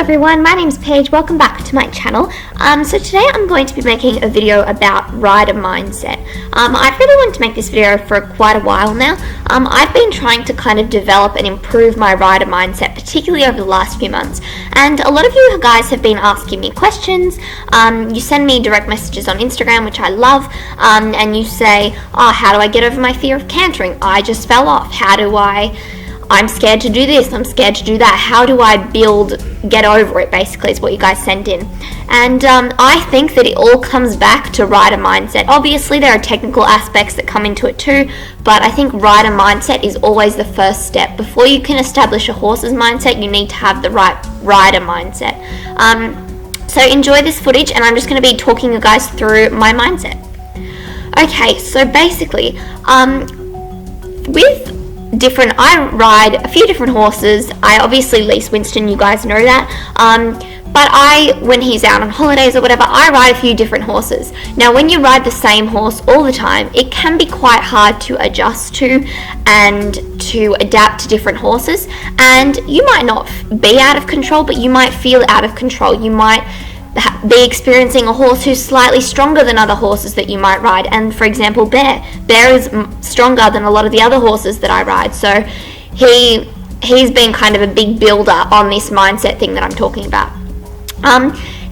everyone, my name's Paige. Welcome back to my channel. So today I'm going to be making a video about rider mindset. I've really wanted to make this video for quite a while now. I've been trying to kind of develop and improve my rider mindset, particularly over the last few months. And a lot of you guys have been asking me questions. You send me direct messages on Instagram, which I love, and you say, oh, how do I get over my fear of cantering? I just fell off. I'm scared to do this, I'm scared to do that. How do I get over it, basically, is what you guys send in. And I think that it all comes back to rider mindset. Obviously, there are technical aspects that come into it too, but I think rider mindset is always the first step. Before you can establish a horse's mindset, you need to have the right rider mindset. So enjoy this footage, and I'm just going to be talking you guys through my mindset. Okay, so basically, I ride a few different horses. I obviously lease Winston, you guys know that. But when he's out on holidays or whatever, I ride a few different horses. Now, when you ride the same horse all the time, it can be quite hard to adjust to and to adapt to different horses. And you might not be out of control, but you might feel out of control. You might be experiencing a horse who's slightly stronger than other horses that you might ride. And for example, Bear is stronger than a lot of the other horses that I ride, so he's been kind of a big builder on this mindset thing that I'm talking about.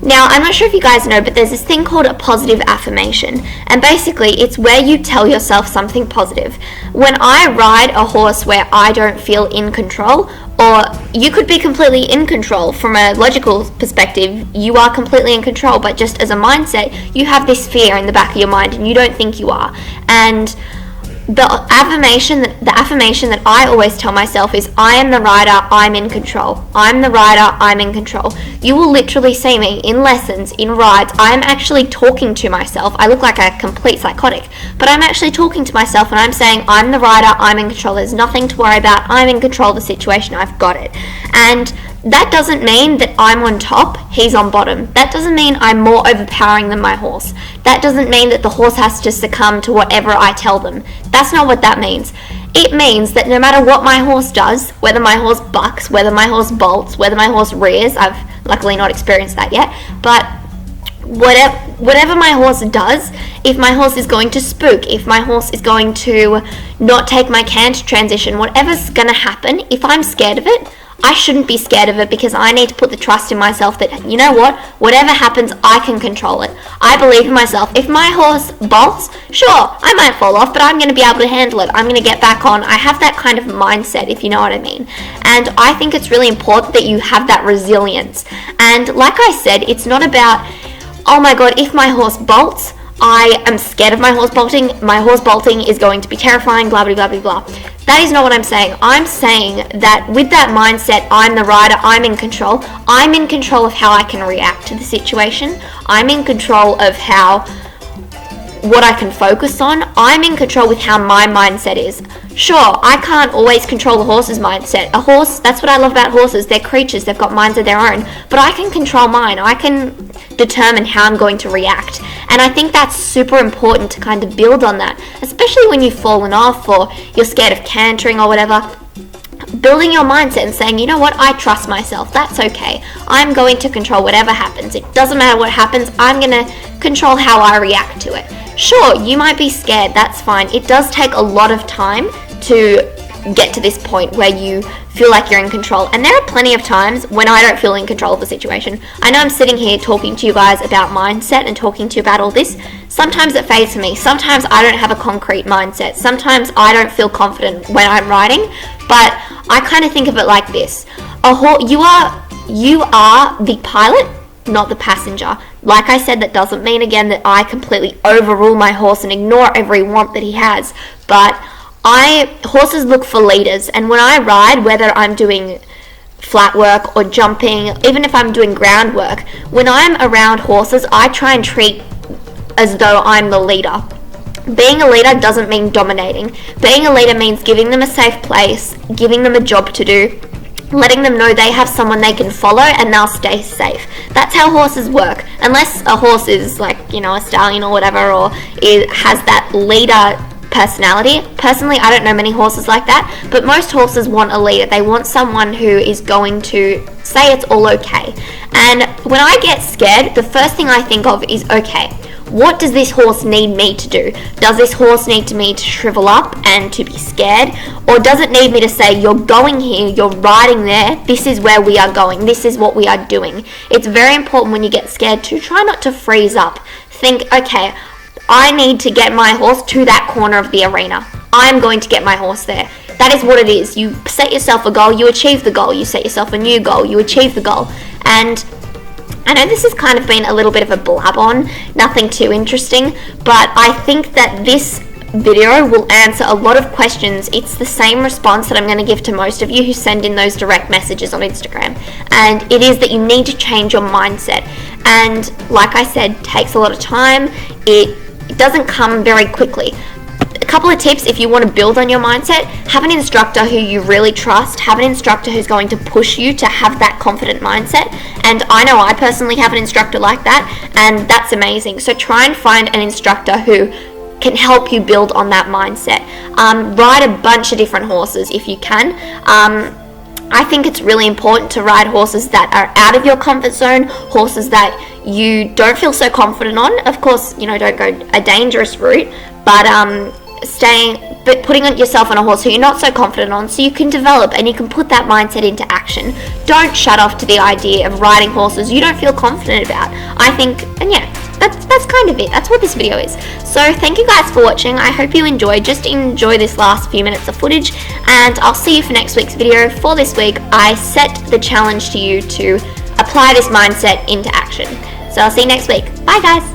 Now, I'm not sure if you guys know, but there's this thing called a positive affirmation, and basically it's where you tell yourself something positive. When I ride a horse where I don't feel in control, or you could be completely in control from a logical perspective, you are completely in control, but just as a mindset, you have this fear in the back of your mind and you don't think you are. And the affirmation that I always tell myself is, I am the rider, I'm in control. I'm the rider, I'm in control. You will literally see me in lessons, in rides. I'm actually talking to myself. I look like a complete psychotic, but I'm actually talking to myself and I'm saying, I'm the rider, I'm in control. There's nothing to worry about. I'm in control of the situation. I've got it. And that doesn't mean that I'm on top, he's on bottom. That doesn't mean I'm more overpowering than my horse. That doesn't mean that the horse has to succumb to whatever I tell them. That's not what that means. It means that no matter what my horse does, whether my horse bucks, whether my horse bolts, whether my horse rears, I've luckily not experienced that yet, but whatever my horse does, if my horse is going to spook, if my horse is going to not take my canter transition, whatever's going to happen, if I'm scared of it, I shouldn't be scared of it, because I need to put the trust in myself that, you know what, whatever happens, I can control it. I believe in myself. If my horse bolts, sure, I might fall off, but I'm going to be able to handle it. I'm going to get back on. I have that kind of mindset, if you know what I mean. And I think it's really important that you have that resilience. And like I said, it's not about, oh my God, if my horse bolts, I am scared of my horse bolting is going to be terrifying, blah, blah, blah, blah, blah. That is not what I'm saying. I'm saying that with that mindset, I'm the rider, I'm in control. I'm in control of how I can react to the situation. I'm in control of what I can focus on. I'm in control with how my mindset is. Sure, I can't always control the horse's mindset. A horse, that's what I love about horses. They're creatures, they've got minds of their own. But I can control mine. I can determine how I'm going to react. And I think that's super important to kind of build on that, especially when you've fallen off or you're scared of cantering or whatever. Building your mindset and saying, you know what, I trust myself, that's okay. I'm going to control whatever happens. It doesn't matter what happens, I'm going to control how I react to it. Sure, you might be scared, that's fine. It does take a lot of time to get to this point where you feel like you're in control. And there are plenty of times when I don't feel in control of the situation. I know I'm sitting here talking to you guys about mindset and talking to you about all this. Sometimes it fades for me. Sometimes I don't have a concrete mindset. Sometimes I don't feel confident when I'm riding. But I kind of think of it like this. You are the pilot, not the passenger. Like I said, that doesn't mean, again, that I completely overrule my horse and ignore every want that he has. But horses look for leaders, and when I ride, whether I'm doing flat work or jumping, even if I'm doing ground work, when I'm around horses, I try and treat as though I'm the leader. Being a leader doesn't mean dominating. Being a leader means giving them a safe place, giving them a job to do, letting them know they have someone they can follow and they'll stay safe. That's how horses work. Unless a horse is like, a stallion or whatever, or it has that leader personality. Personally, I don't know many horses like that, but most horses want a leader. They want someone who is going to say it's all okay. And when I get scared, the first thing I think of is, okay, what does this horse need me to do? Does this horse need me to shrivel up and to be scared? Or does it need me to say, you're going here, you're riding there, this is where we are going, this is what we are doing? It's very important when you get scared to try not to freeze up. Think, okay, I need to get my horse to that corner of the arena. I'm going to get my horse there. That is what it is. You set yourself a goal, you achieve the goal. You set yourself a new goal, you achieve the goal. And I know this has kind of been a little bit of a blab on, nothing too interesting, but I think that this video will answer a lot of questions. It's the same response that I'm going to give to most of you who send in those direct messages on Instagram, and it is that you need to change your mindset. And like I said, takes a lot of time. It doesn't come very quickly. A couple of tips if you want to build on your mindset: have an instructor who you really trust, have an instructor who's going to push you to have that confident mindset. And I know I personally have an instructor like that, and that's amazing. So try and find an instructor who can help you build on that mindset. Ride a bunch of different horses if you can. I think it's really important to ride horses that are out of your comfort zone, horses that you don't feel so confident on. Of course, don't go a dangerous route, but putting yourself on a horse who you're not so confident on, so you can develop and you can put that mindset into action. Don't shut off to the idea of riding horses you don't feel confident about. I think, and yeah, that's kind of it. That's what this video is. So thank you guys for watching. I hope you enjoyed. Just enjoy this last few minutes of footage, and I'll see you for next week's video. For this week, I set the challenge to you to apply this mindset into action. So I'll see you next week. Bye guys.